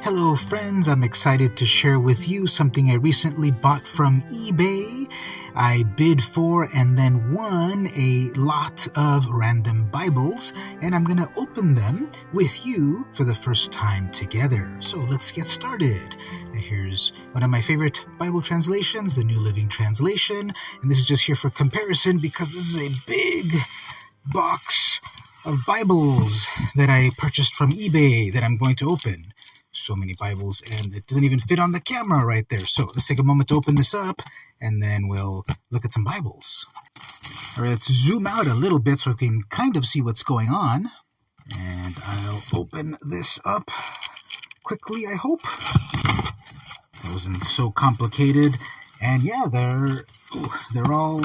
Hello friends, I'm excited to share with you something I recently bought from eBay. I bid for and then won a lot of random Bibles, and I'm going to open them with you for the first time together. So let's get started. Now here's one of my favorite Bible translations, the New Living Translation, and this is just here for comparison because this is a big box of Bibles that I purchased from eBay that I'm going to open. So many Bibles, and it doesn't even fit on the camera right there. So let's take a moment to open this up, and then we'll look at some Bibles. All right, let's zoom out a little bit so we can kind of see what's going on. And I'll open this up quickly, I hope. It wasn't so complicated. And yeah, they're all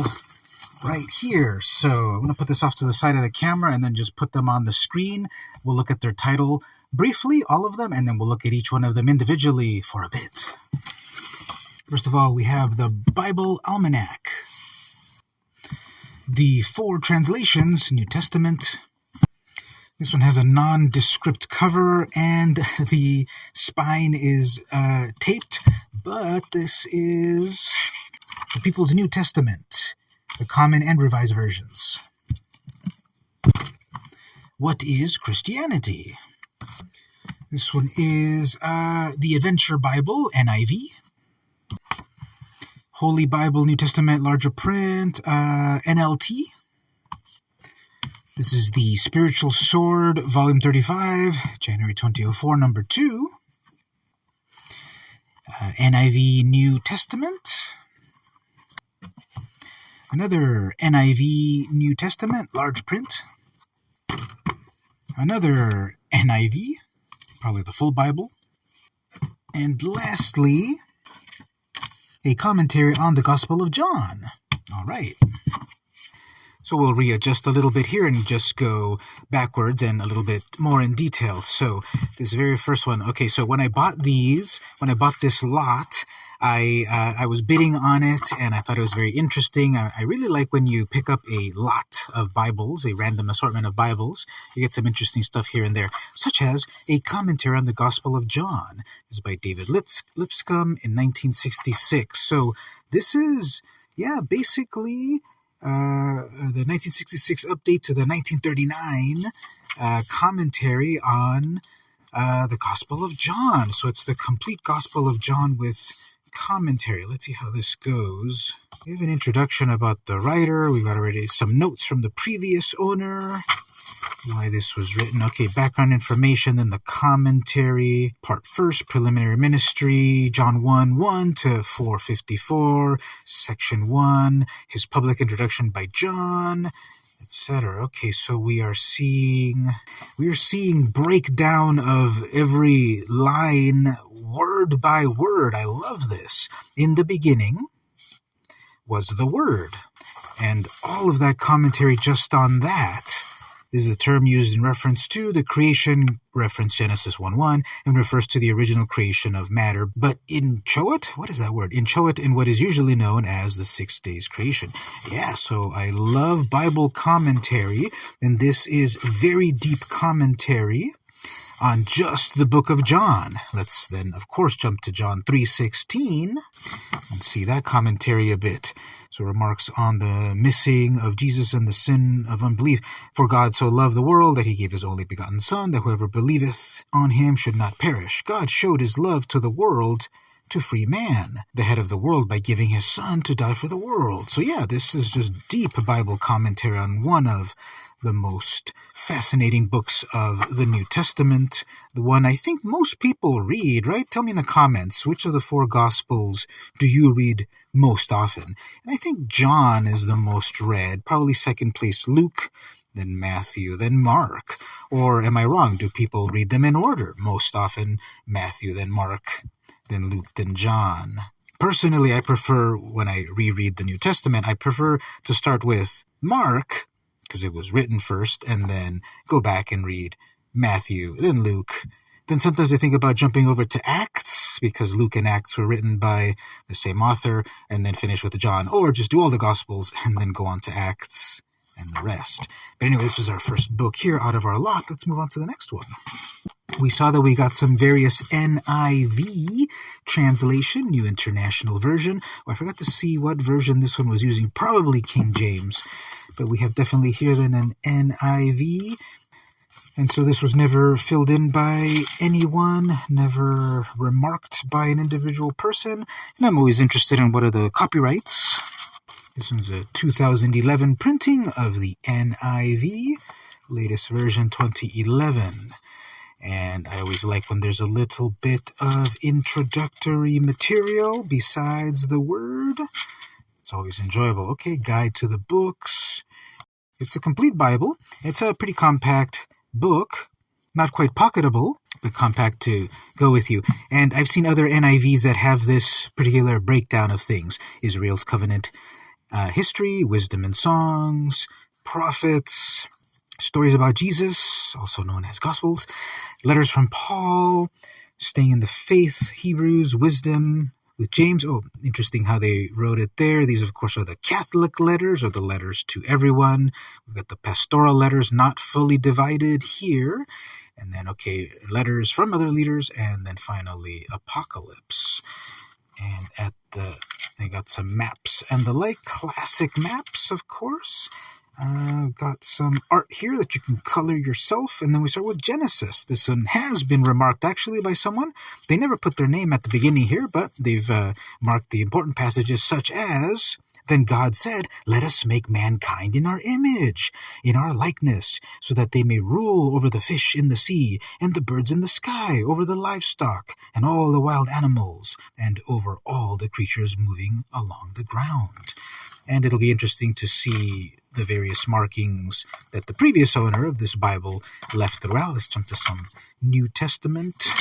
right here. So I'm going to put this off to the side of the camera and then just put them on the screen. We'll look at their title briefly, all of them, and then we'll look at each one of them individually for a bit. First of all, we have the Bible Almanac. The 4 translations, New Testament. This one has a nondescript cover, and the spine is taped, but this is the People's New Testament, the Common and Revised versions. What is Christianity? This one is the Adventure Bible, NIV. Holy Bible, New Testament, larger print, NLT. This is the Spiritual Sword, Volume 35, January 2004, number 2. NIV New Testament. Another NIV New Testament, large print. Another NIV, probably the full Bible. And lastly, a commentary on the Gospel of John. All right. So we'll readjust a little bit here and just go backwards and a little bit more in detail. So this very first one. Okay, so when I bought this lot, I was bidding on it, and I thought it was very interesting. I really like when you pick up a lot of Bibles, a random assortment of Bibles. You get some interesting stuff here and there, such as a commentary on the Gospel of John. This is by David Lipscomb in 1966. So this is, basically the 1966 update to the 1939 commentary on the Gospel of John. So it's the complete Gospel of John with commentary. Let's see how this goes. We have an introduction about the writer. We've got already some notes from the previous owner, why this was written. Okay, background information, then the commentary. Part first, preliminary ministry, John 1:1 to 4:54. Section 1, his public introduction by John, etc. Okay, so we are seeing breakdown of every line word by word. I love this. In the beginning was the Word, and all of that commentary just on that. This is a term used in reference to the creation, reference Genesis 1:1, and refers to the original creation of matter. But inchoate, what is that word? Inchoate in what is usually known as the 6 days creation. Yeah, so I love Bible commentary, and this is very deep commentary on just the book of John. Let's then, of course, jump to John 3:16 and see that commentary a bit. So remarks on the missing of Jesus and the sin of unbelief. For God so loved the world that he gave his only begotten Son, that whoever believeth on him should not perish. God showed his love to the world to free man, the head of the world, by giving his Son to die for the world. So yeah, this is just deep Bible commentary on one of the most fascinating books of the New Testament, the one I think most people read, right? Tell me in the comments, which of the 4 Gospels do you read most often? And I think John is the most read, probably second place Luke, then Matthew, then Mark. Or am I wrong? Do people read them in order? Most often Matthew, then Mark, then Luke, then John. Personally, I prefer, when I reread the New Testament, I prefer to start with Mark, because it was written first, and then go back and read Matthew, then Luke. Then sometimes I think about jumping over to Acts, because Luke and Acts were written by the same author, and then finish with John. Or just do all the Gospels, and then go on to Acts and the rest. But anyway, this was our first book here out of our lot. Let's move on to the next one. We saw that we got some various NIV translation, New International Version. Oh, I forgot to see what version this one was using, probably King James. But we have definitely here then an NIV. And so this was never filled in by anyone, never remarked by an individual person. And I'm always interested in what are the copyrights. This one's a 2011 printing of the NIV, latest version 2011. And I always like when there's a little bit of introductory material besides the word. It's always enjoyable. Okay, guide to the books. It's a complete Bible. It's a pretty compact book, not quite pocketable, but compact to go with you. And I've seen other NIVs that have this particular breakdown of things. Israel's covenant history, wisdom and songs, prophets, stories about Jesus, also known as Gospels, letters from Paul, staying in the faith, Hebrews, wisdom with James. Oh, interesting how they wrote it there. These, of course, are the Catholic letters, or the letters to everyone. We've got the pastoral letters, not fully divided here. And then, okay, letters from other leaders, and then finally, Apocalypse. And they got some maps and the like, classic maps, of course. Got some art here that you can color yourself, and then we start with Genesis. This one has been remarked actually by someone. They never put their name at the beginning here, but they've marked the important passages such as, "Then God said, let us make mankind in our image, in our likeness, so that they may rule over the fish in the sea, and the birds in the sky, over the livestock, and all the wild animals, and over all the creatures moving along the ground." And it'll be interesting to see the various markings that the previous owner of this Bible left throughout. Let's jump to some New Testament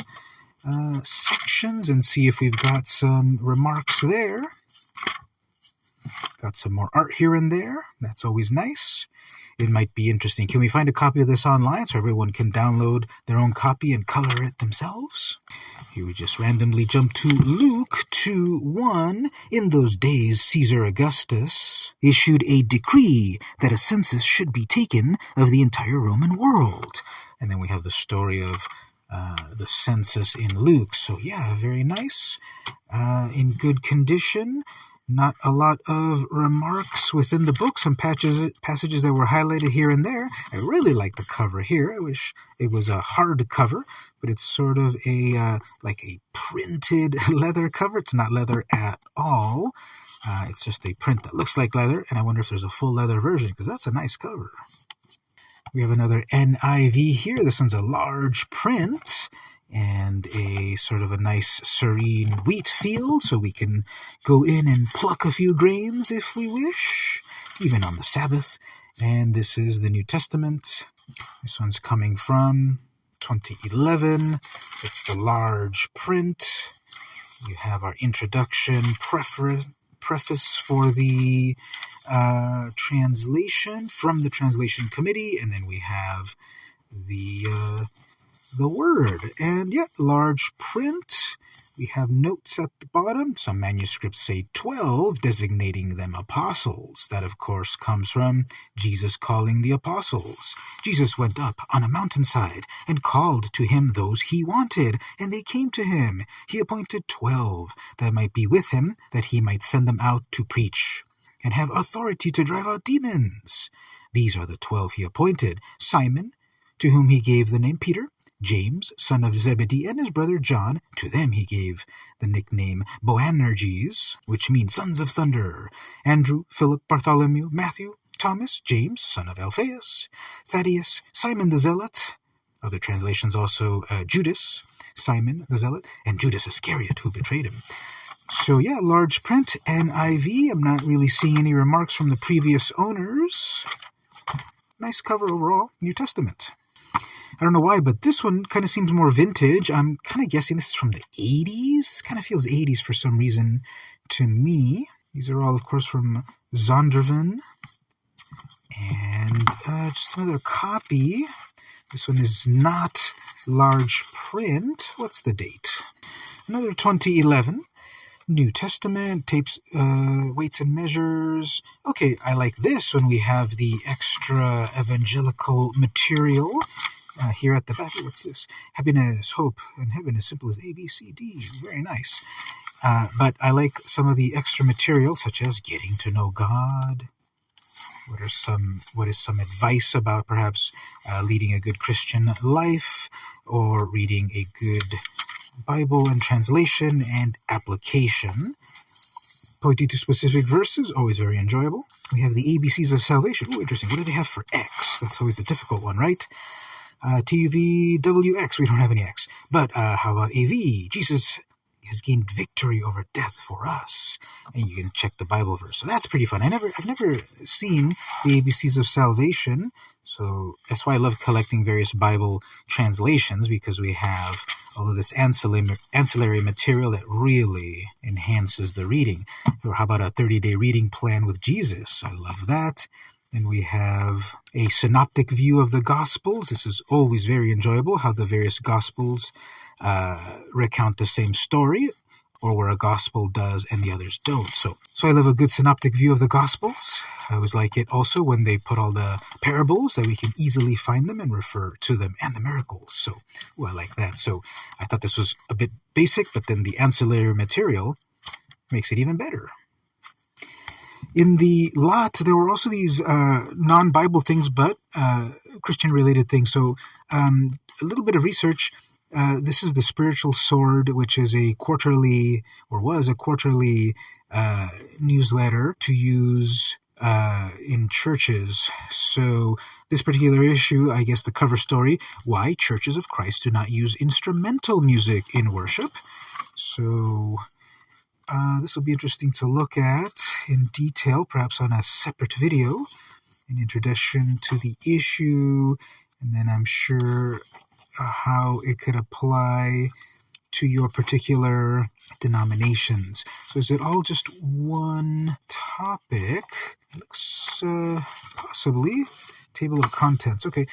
sections and see if we've got some remarks there. Got some more art here and there. That's always nice. It might be interesting. Can we find a copy of this online so everyone can download their own copy and color it themselves? Here we just randomly jump to Luke 2:1. "In those days, Caesar Augustus issued a decree that a census should be taken of the entire Roman world." And then we have the story of the census in Luke. So yeah, very nice. In good condition. Not a lot of remarks within the book, some passages that were highlighted here and there. I really like the cover here. I wish it was a hard cover, but it's sort of like a printed leather cover. It's not leather at all. It's just a print that looks like leather, and I wonder if there's a full leather version, because that's a nice cover. We have another NIV here. This one's a large print, and a sort of a nice serene wheat field, so we can go in and pluck a few grains if we wish, even on the Sabbath. And this is the New Testament. This one's coming from 2011. It's the large print. You have our introduction, preface for the translation from the translation committee, and then we have the word. And yeah, large print. We have notes at the bottom. Some manuscripts say 12, designating them apostles. That, of course, comes from Jesus calling the apostles. Jesus went up on a mountainside and called to him those he wanted, and they came to him. He appointed 12 that might be with him, that he might send them out to preach and have authority to drive out demons. These are the 12 he appointed: Simon, to whom he gave the name Peter; James, son of Zebedee, and his brother John. To them he gave the nickname Boanerges, which means sons of thunder; Andrew, Philip, Bartholomew, Matthew, Thomas, James, son of Alphaeus, Thaddeus, Simon the Zealot. Other translations also Judas, Simon the Zealot, and Judas Iscariot, who betrayed him. So yeah, large print, NIV. I'm not really seeing any remarks from the previous owners. Nice cover overall, New Testament. I don't know why, but this one kind of seems more vintage. I'm kind of guessing this is from the 80s. This kind of feels 80s for some reason to me. These are all, of course, from Zondervan. And just another copy. This one is not large print. What's the date? Another 2011. New Testament, tapes, weights and measures. Okay, I like this when we have the extra evangelical material. here at the back. What's this? Happiness, hope, and heaven is simple as A, B, C, D. Very nice. But I like some of the extra material, such as getting to know God. What is some advice about perhaps leading a good Christian life, or reading a good Bible and translation and application. Pointing to specific verses, always very enjoyable. We have the ABCs of salvation. Oh, interesting. What do they have for X? That's always a difficult one, right? TVWX, we don't have any X. But how about AV? Jesus has gained victory over death for us. And you can check the Bible verse. So that's pretty fun. I've never seen the ABCs of salvation. So that's why I love collecting various Bible translations, because we have all of this ancillary material that really enhances the reading. Or how about a 30-day reading plan with Jesus? I love that. Then we have a synoptic view of the Gospels. This is always very enjoyable, how the various Gospels recount the same story, or where a Gospel does and the others don't. So I love a good synoptic view of the Gospels. I always like it also when they put all the parables that we can easily find them and refer to them, and the miracles. So I like that. So I thought this was a bit basic, but then the ancillary material makes it even better. In the lot, there were also these non-Bible things, but Christian-related things. So a little bit of research. This is the Spiritual Sword, which is a quarterly, or was a quarterly newsletter to use in churches. So this particular issue, I guess the cover story, why churches of Christ do not use instrumental music in worship. So this will be interesting to look at in detail, perhaps on a separate video, an introduction to the issue, and then I'm sure how it could apply to your particular denominations. So is it all just one topic? It looks possibly. Table of contents. Okay,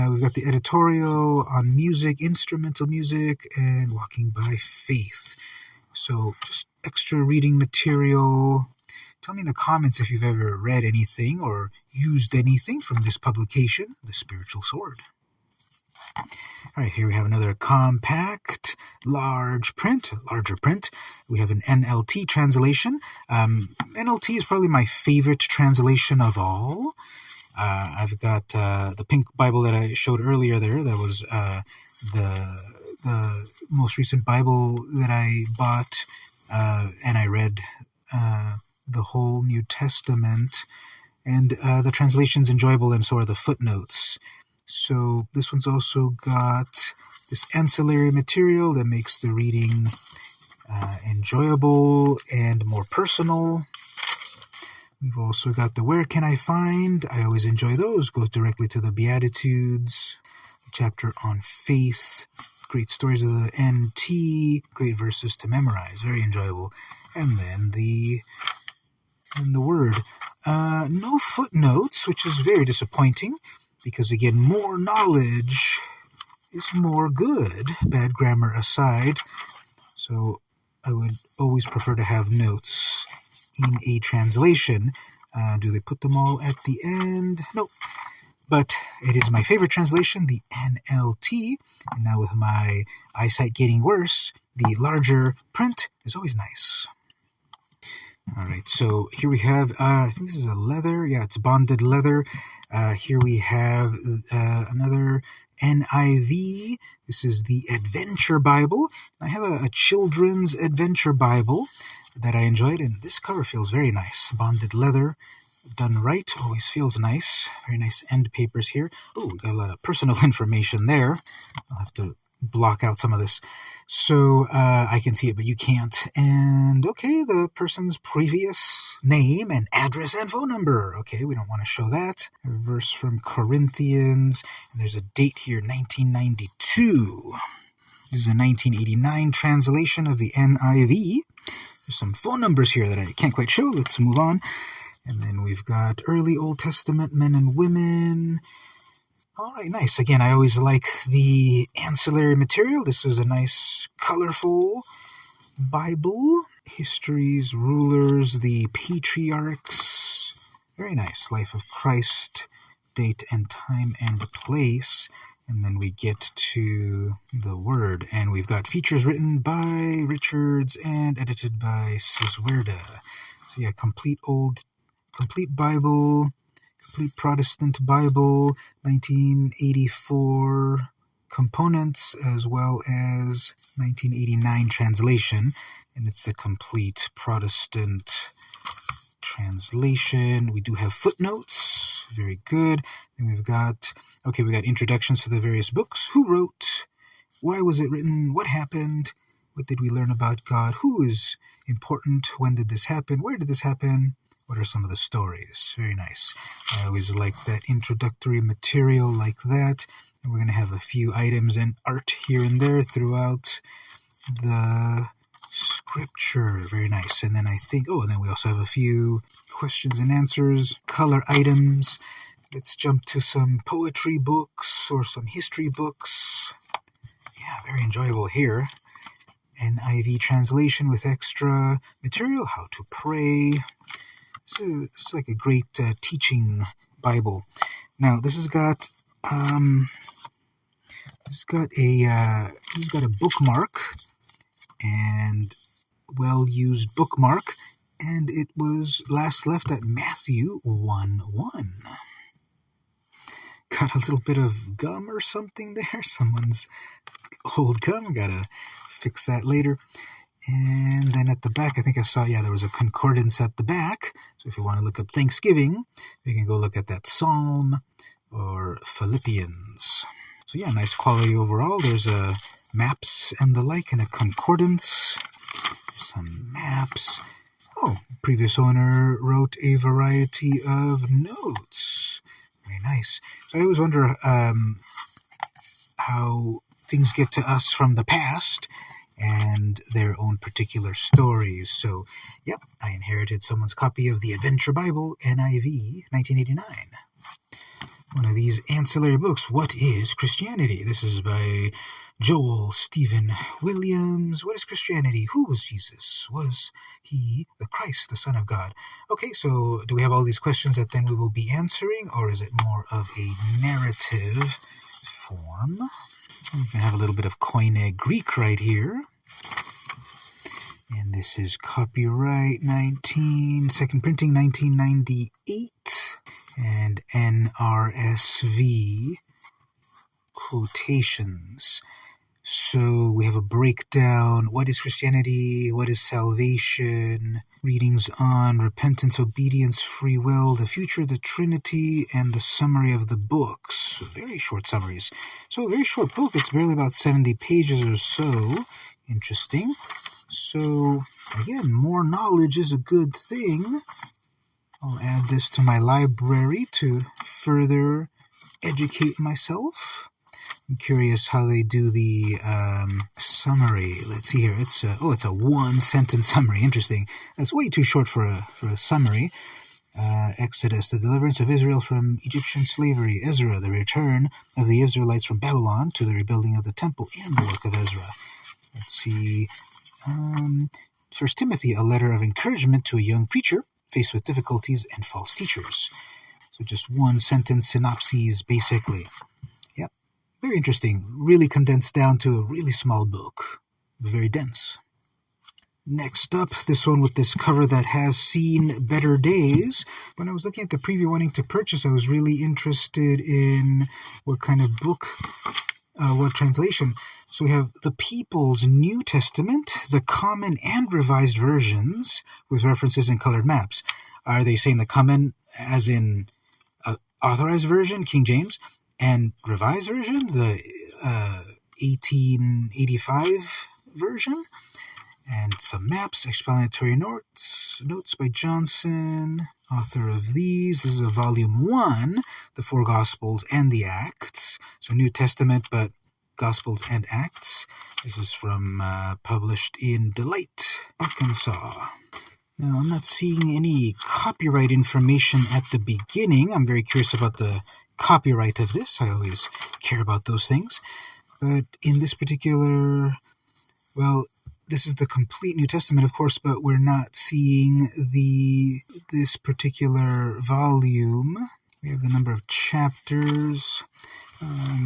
we've got the editorial on music, instrumental music, and walking by faith. So just extra reading material. Tell me in the comments if you've ever read anything or used anything from this publication, The Spiritual Sword. All right, here we have another compact, larger print. We have an NLT translation. NLT is probably my favorite translation of all. I've got the pink Bible that I showed earlier there. That was the most recent Bible that I bought, and I read the whole New Testament. And the translation's enjoyable, and so are the footnotes. So this one's also got this ancillary material that makes the reading enjoyable and more personal. We've also got the Where Can I Find? I always enjoy those. Goes directly to the Beatitudes, the chapter on faith, great stories of the NT, great verses to memorize, very enjoyable. And then the Word. No footnotes, which is very disappointing, because again, more knowledge is more good, bad grammar aside. So I would always prefer to have notes in a translation. Do they put them all at the end? Nope. But it is my favorite translation, the NLT. And now with my eyesight getting worse, the larger print is always nice. All right, so here we have, I think this is a leather. Yeah, it's bonded leather. Here we have another NIV. This is the Adventure Bible. I have a children's Adventure Bible that I enjoyed, and this cover feels very nice. Bonded leather, done right, always feels nice. Very nice end papers here. Oh, we got a lot of personal information there. I'll have to block out some of this so I can see it, but you can't. And okay, the person's previous name and address and phone number. Okay, we don't want to show that. A verse from Corinthians, and there's a date here, 1992. This is a 1989 translation of the NIV. There's some phone numbers here that I can't quite show. Let's move on. And then we've got early Old Testament men and women. All right, nice. Again, I always like the ancillary material. This is a nice, colorful Bible. Histories, rulers, the patriarchs. Very nice. Life of Christ, date and time and place. And then we get to the Word, and we've got features written by Richards and edited by Siswerda. So yeah, complete Bible, complete Protestant Bible, 1984 components, as well as 1989 translation, and it's the complete Protestant translation. We do have footnotes, very good. Then we got introductions to the various books. Who wrote? Why was it written? What happened? What did we learn about God? Who is important? When did this happen? Where did this happen? What are some of the stories? Very nice. I always like that introductory material like that. And we're going to have a few items and art here and there throughout the Scripture. Very nice. And then and then we also have a few questions and answers, color items. Let's jump to some poetry books or some history books. Yeah, very enjoyable here. NIV translation with extra material, how to pray. It's like a great teaching Bible. Now, this has got a bookmark, and well-used bookmark, and it was last left at Matthew 1:1. Got a little bit of gum or something there. Someone's old gum. Gotta fix that later. And then at the back, I think I saw, there was a concordance at the back. So if you want to look up Thanksgiving, you can go look at that Psalm or Philippians. So yeah, nice quality overall. There's maps and the like, and a concordance. Some maps. Oh, previous owner wrote a variety of notes. Very nice. So I always wonder how things get to us from the past and their own particular stories. So, I inherited someone's copy of the Adventure Bible, NIV, 1989. One of these ancillary books, What is Christianity? This is by Joel Stephen Williams. What is Christianity? Who was Jesus? Was he the Christ, the Son of God? Okay, so do we have all these questions that then we will be answering, or is it more of a narrative form? We can have a little bit of Koine Greek right here. And this is copyright second printing 1998. And NRSV quotations. So we have a breakdown. What is Christianity? What is salvation? Readings on repentance, obedience, free will, the future, the Trinity, and the summary of the books. Very short summaries. So a very short book. It's barely about 70 pages or so. Interesting. So again, more knowledge is a good thing. I'll add this to my library to further educate myself. I'm curious how they do the summary. Let's see here. It's a one-sentence summary. Interesting. That's way too short for a summary. Exodus, the deliverance of Israel from Egyptian slavery. Ezra, the return of the Israelites from Babylon to the rebuilding of the temple in the book of Ezra. Let's see. 1 Timothy, a letter of encouragement to a young preacher faced with difficulties and false teachers. So just one-sentence synopses, basically. Yep. Very interesting. Really condensed down to a really small book. Very dense. Next up, this one with this cover that has seen better days. When I was looking at the preview wanting to purchase, I was really interested in what kind of book, what translation. So we have the People's New Testament, the Common and Revised versions with references and colored maps. Are they saying the Common as in authorized version, King James, and Revised version, the 1885 version? And some maps, explanatory notes by Johnson, author of these. This is a volume 1, the 4 Gospels and the Acts. So New Testament, but Gospels and Acts. This is from published in Delight, Arkansas. Now, I'm not seeing any copyright information at the beginning. I'm very curious about the copyright of this. I always care about those things. But in this particular, this is the complete New Testament, of course, but we're not seeing this particular volume. We have the number of chapters.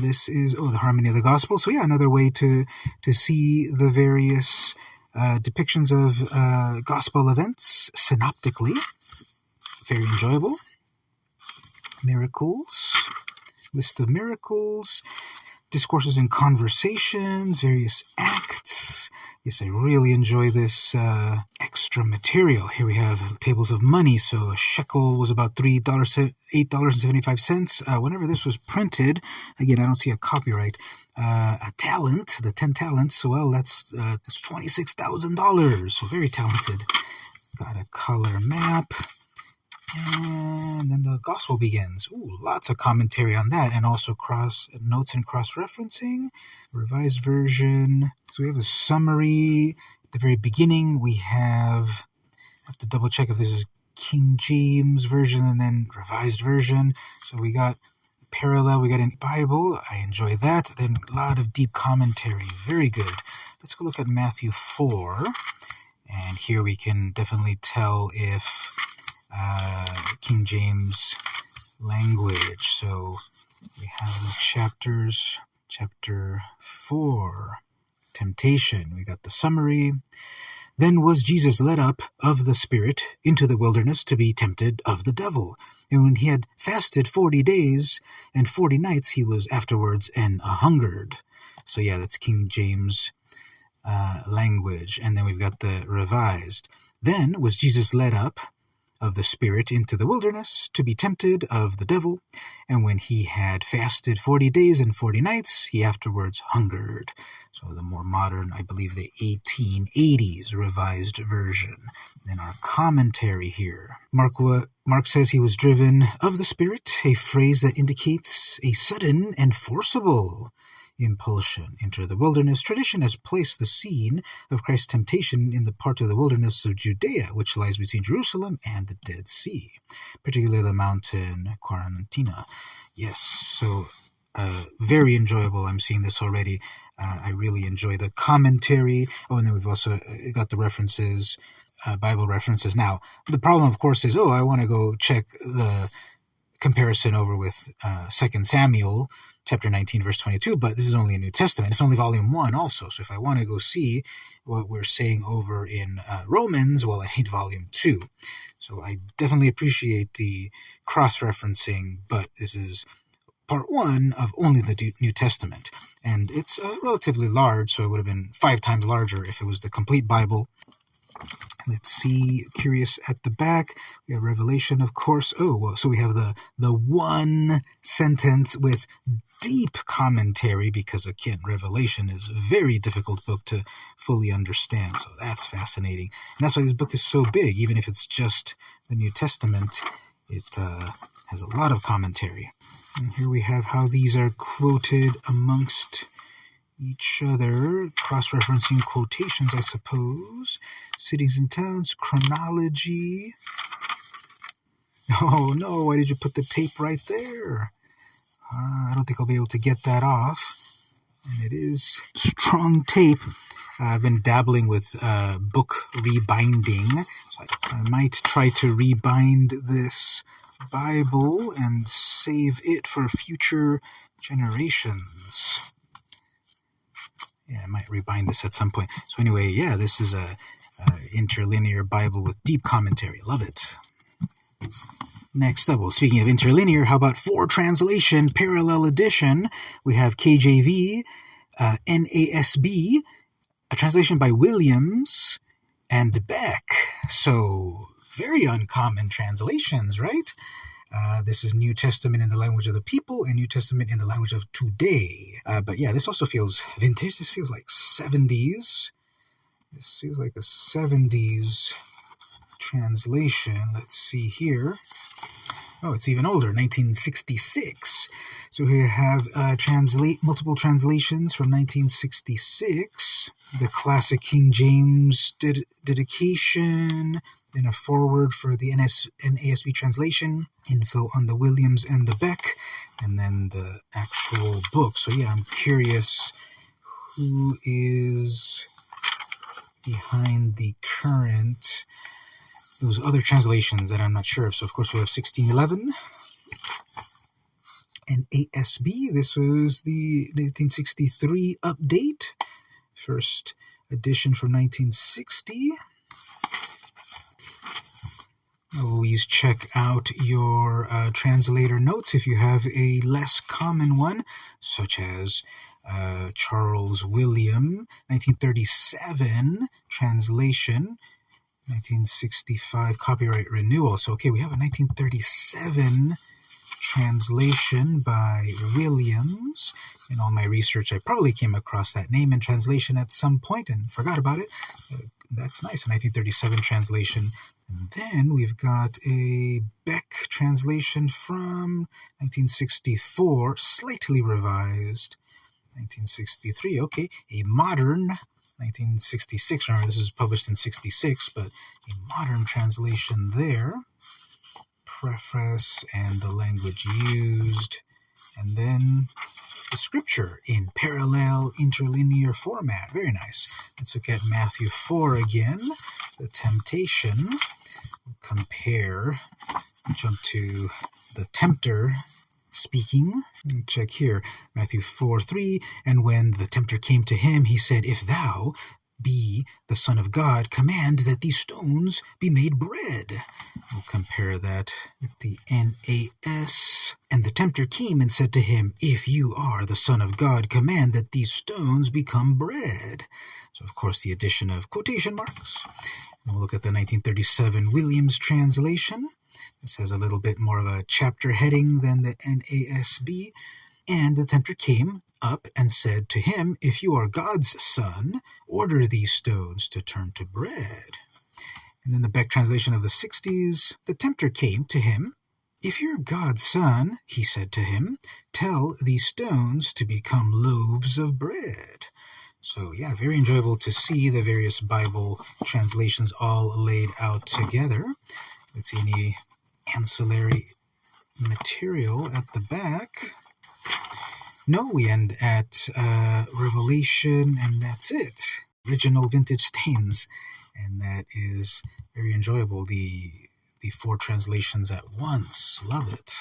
This is, the Harmony of the Gospel. So yeah, another way to see the various depictions of gospel events synoptically. Very enjoyable. Miracles. List of miracles. Discourses and conversations. Various acts. Yes, I really enjoy this extra material. Here we have tables of money. So a shekel was about $8.75. Whenever this was printed, again, I don't see a copyright. A talent, the 10 talents, well, that's $26,000. So very talented. Got a color map. And then the gospel begins. Ooh, lots of commentary on that, and also notes and cross-referencing. Revised version. So we have a summary. At the very beginning, we I have to double check if this is King James version and then revised version. So we got parallel, we got in Bible. I enjoy that. Then a lot of deep commentary. Very good. Let's go look at Matthew 4. And here we can definitely tell if King James language. So we have the chapters. Chapter 4, temptation. We got the summary. Then was Jesus led up of the Spirit into the wilderness to be tempted of the devil. And when he had fasted 40 days and 40 nights, he was afterwards an-hungered. So yeah, that's King James language. And then we've got the revised. Then was Jesus led up of the Spirit into the wilderness to be tempted of the devil. And when he had fasted 40 days and 40 nights, he afterwards hungered. So the more modern, I believe the 1880s revised version. Then our commentary here. Mark says he was driven of the Spirit, a phrase that indicates a sudden and forcible impulsion into the wilderness. Tradition has placed the scene of Christ's temptation in the part of the wilderness of Judea, which lies between Jerusalem and the Dead Sea, particularly the mountain Quarantina. Yes, so very enjoyable. I'm seeing this already. I really enjoy the commentary. Oh, and then we've also got the references, Bible references. Now, the problem, of course, is, I want to go check the comparison over with 2 Samuel chapter 19, verse 22, but this is only a New Testament. It's only volume 1 also. So if I want to go see what we're saying over in Romans, well, I need volume 2. So I definitely appreciate the cross-referencing, but this is part 1 of only the New Testament. And it's relatively large, so it would have been 5 times larger if it was the complete Bible. Let's see, curious at the back. We have Revelation, of course. So we have the one sentence with deep commentary, because again, Revelation is a very difficult book to fully understand. So that's fascinating. And that's why this book is so big. Even if it's just the New Testament, it has a lot of commentary. And here we have how these are quoted amongst each other, cross-referencing quotations, I suppose. Cities and towns, chronology. Oh no, why did you put the tape right there? I don't think I'll be able to get that off. And it is strong tape. I've been dabbling with book rebinding. So I might try to rebind this Bible and save it for future generations. Yeah, I might rebind this at some point. So anyway, yeah, this is a interlinear Bible with deep commentary. Love it. Next up, well, speaking of interlinear, how about 4 translation, parallel edition? We have KJV, NASB, a translation by Williams, and Beck. So very uncommon translations, right? This is New Testament in the language of the people and New Testament in the language of today. But yeah, this also feels vintage. This feels like 70s. This feels like a 70s translation. Let's see here. Oh, it's even older, 1966. So here you have multiple translations from 1966. The classic King James dedication, then a foreword for the NASB translation, info on the Williams and the Beck, and then the actual book. So yeah, I'm curious who is behind the current, those other translations that I'm not sure of. So of course we have 1611. NASB. This was the 1963 update, first edition from 1960. Always check out your translator notes if you have a less common one, such as Charles William, 1937 translation, 1965 copyright renewal. So, okay, we have a 1937 translation by Williams. In all my research, I probably came across that name in translation at some point and forgot about it. That's nice, a 1937 translation. And then we've got a Beck translation from 1964, slightly revised. 1963, okay, a modern 1966. Remember, this was published in 66, but a modern translation there. Preface and the language used, and then the scripture in parallel interlinear format. Very nice. Let's look at Matthew 4 again. The temptation. Compare. Jump to the tempter speaking. Check here. Matthew 4:3. And when the tempter came to him, he said, "If thou be the Son of God, command that these stones be made bread." We'll compare that with the NAS. And the tempter came and said to him, "If you are the Son of God, command that these stones become bread." So, of course, the addition of quotation marks. And we'll look at the 1937 Williams translation. This has a little bit more of a chapter heading than the NASB. And the tempter came up and said to him, "If you are God's son, order these stones to turn to bread." And then the Beck translation of the 60s, the tempter came to him. "If you're God's son," he said to him, "tell these stones to become loaves of bread." So yeah, very enjoyable to see the various Bible translations all laid out together. Let's see any ancillary material at the back. No, we end at Revelation, and that's it. Original vintage stains, and that is very enjoyable. The 4 translations at once. Love it.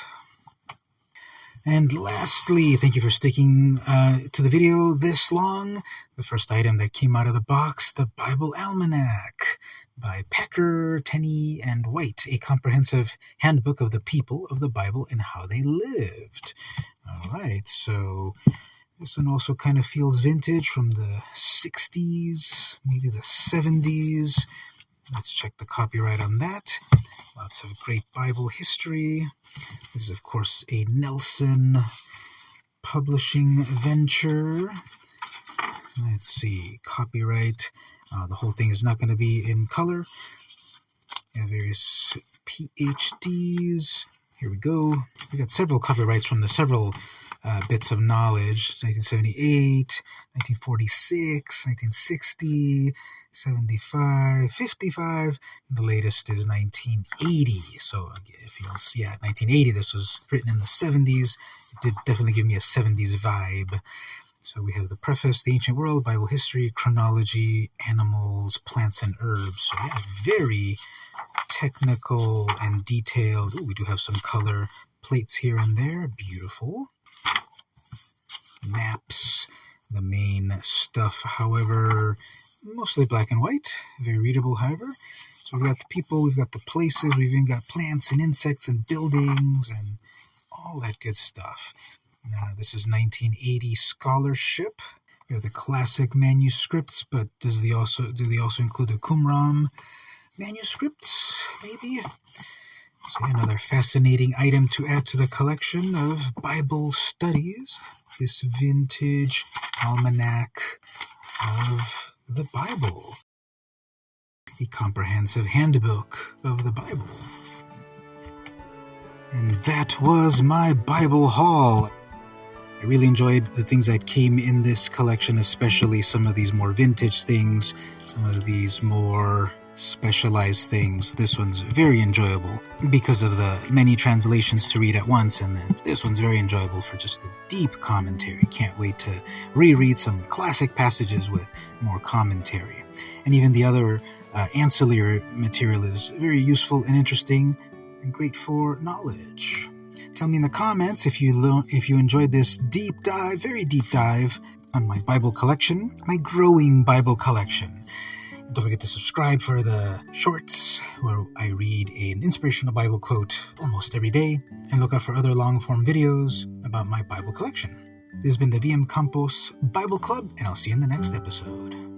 And lastly, thank you for sticking to the video this long. The first item that came out of the box, the Bible Almanac by Pecker, Tenney, and White, a comprehensive handbook of the people of the Bible and how they lived. All right, so this one also kind of feels vintage from the 60s, maybe the 70s. Let's check the copyright on that. Lots of great Bible history. This is, of course, a Nelson publishing venture. Let's see, copyright. The whole thing is not going to be in color. We have various PhDs. Here we go. We got several copyrights from the several bits of knowledge. 1978, 1946, 1960, 75, 55. The latest is 1980. So if you'll see, 1980, this was written in the 70s. It did definitely give me a 70s vibe. So we have the preface, the ancient world, Bible history, chronology, animals, plants, and herbs. So yeah, very technical and detailed. Ooh, we do have some color plates here and there. Beautiful. Maps, the main stuff, however, mostly black and white. Very readable, however. So we've got the people, we've got the places, we've even got plants and insects and buildings and all that good stuff. This is 1980 scholarship. We have the classic manuscripts, but do they also include the Qumran manuscripts, maybe? So another fascinating item to add to the collection of Bible studies. This vintage almanac of the Bible. A comprehensive handbook of the Bible. And that was my Bible haul. I really enjoyed the things that came in this collection, especially some of these more vintage things, some of these more specialized things. This one's very enjoyable because of the many translations to read at once, and then this one's very enjoyable for just the deep commentary. Can't wait to reread some classic passages with more commentary. And even the other ancillary material is very useful and interesting and great for knowledge. Tell me in the comments if you enjoyed this deep dive, very deep dive, on my Bible collection, my growing Bible collection. Don't forget to subscribe for the shorts, where I read an inspirational Bible quote almost every day, and look out for other long-form videos about my Bible collection. This has been the VM Campos Bible Club, and I'll see you in the next episode.